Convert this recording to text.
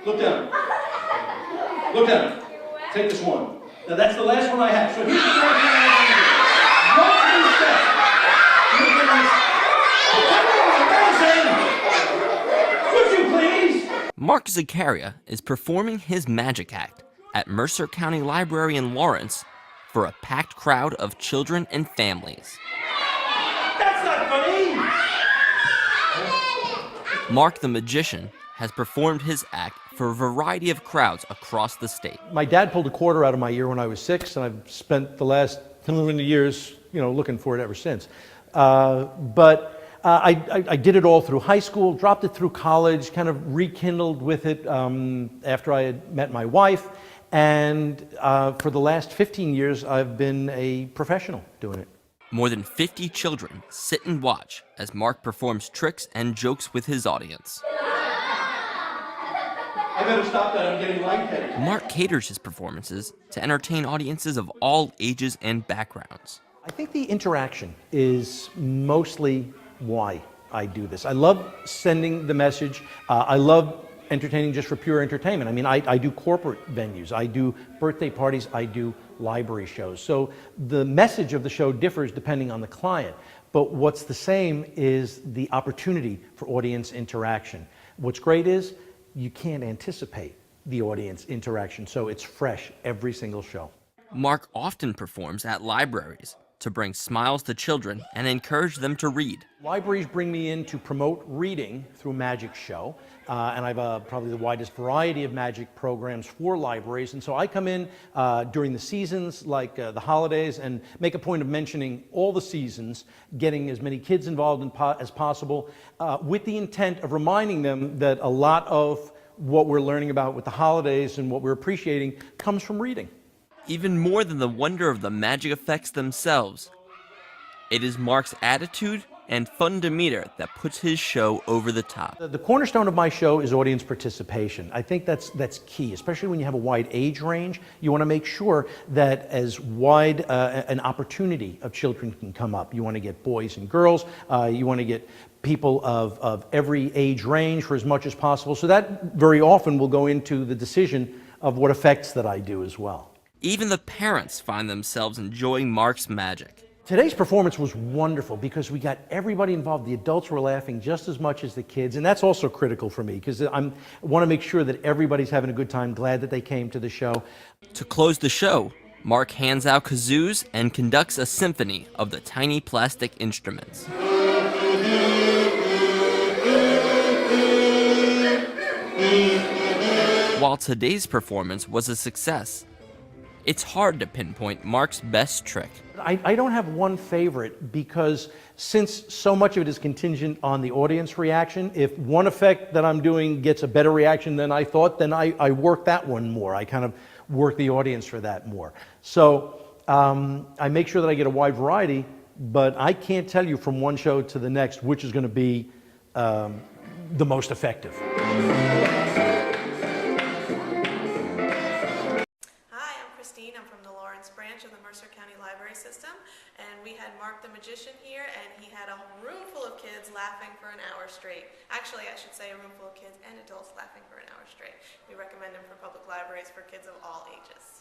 Look down. Look down. Take this one. Now that's the last one I have. So here's the last one I have. What do you say? Amazing! Would you please? Mark Zacharia is performing his magic act at Mercer County Library in Lawrence for a packed crowd of children and families. That's not funny! Mark the Magician has performed his act for a variety of crowds across the state. My dad pulled a quarter out of my ear when I was 6, and I've spent the last 10 years, looking for it ever since. I did it all through high school, dropped it through college, kind of rekindled with it after I had met my wife, and for the last 15 years, I've been a professional doing it. More than 50 children sit and watch as Mark performs tricks and jokes with his audience. I better stop that, I'm getting lightheaded. Mark caters his performances to entertain audiences of all ages and backgrounds. I think the interaction is mostly why I do this. I love sending the message. I love entertaining just for pure entertainment. I mean, I do corporate venues, I do birthday parties, I do library shows. So the message of the show differs depending on the client. But what's the same is the opportunity for audience interaction. What's great is you can't anticipate the audience interaction, so it's fresh every single show. Mark often performs at libraries to bring smiles to children and encourage them to read. Libraries bring me in to promote reading through a magic show, and I have probably the widest variety of magic programs for libraries, and so I come in during the seasons like the holidays and make a point of mentioning all the seasons, getting as many kids involved as possible, with the intent of reminding them that a lot of what we're learning about with the holidays and what we're appreciating comes from reading. Even more than the wonder of the magic effects themselves, it is Mark's attitude and fun demeanor that puts his show over the top. The cornerstone of my show is audience participation. I think that's key, especially when you have a wide age range. You want to make sure that as wide an opportunity of children can come up. You want to get boys and girls. You want to get people of every age range for as much as possible. So that very often will go into the decision of what effects that I do as well. Even the parents find themselves enjoying Mark's magic. Today's performance was wonderful because we got everybody involved. The adults were laughing just as much as the kids, and that's also critical for me because I want to make sure that everybody's having a good time, glad that they came to the show. To close the show, Mark hands out kazoos and conducts a symphony of the tiny plastic instruments. While today's performance was a success, it's hard to pinpoint Mark's best trick. I don't have one favorite because since so much of it is contingent on the audience reaction, if one effect that I'm doing gets a better reaction than I thought, then I work that one more. I kind of work the audience for that more. So I make sure that I get a wide variety, but I can't tell you from one show to the next which is going to be the most effective. I'm from the Lawrence branch of the Mercer County Library System, and we had Mark the Magician here, and he had a room full of kids laughing for an hour straight. Actually, I should say a room full of kids and adults laughing for an hour straight. We recommend him for public libraries for kids of all ages.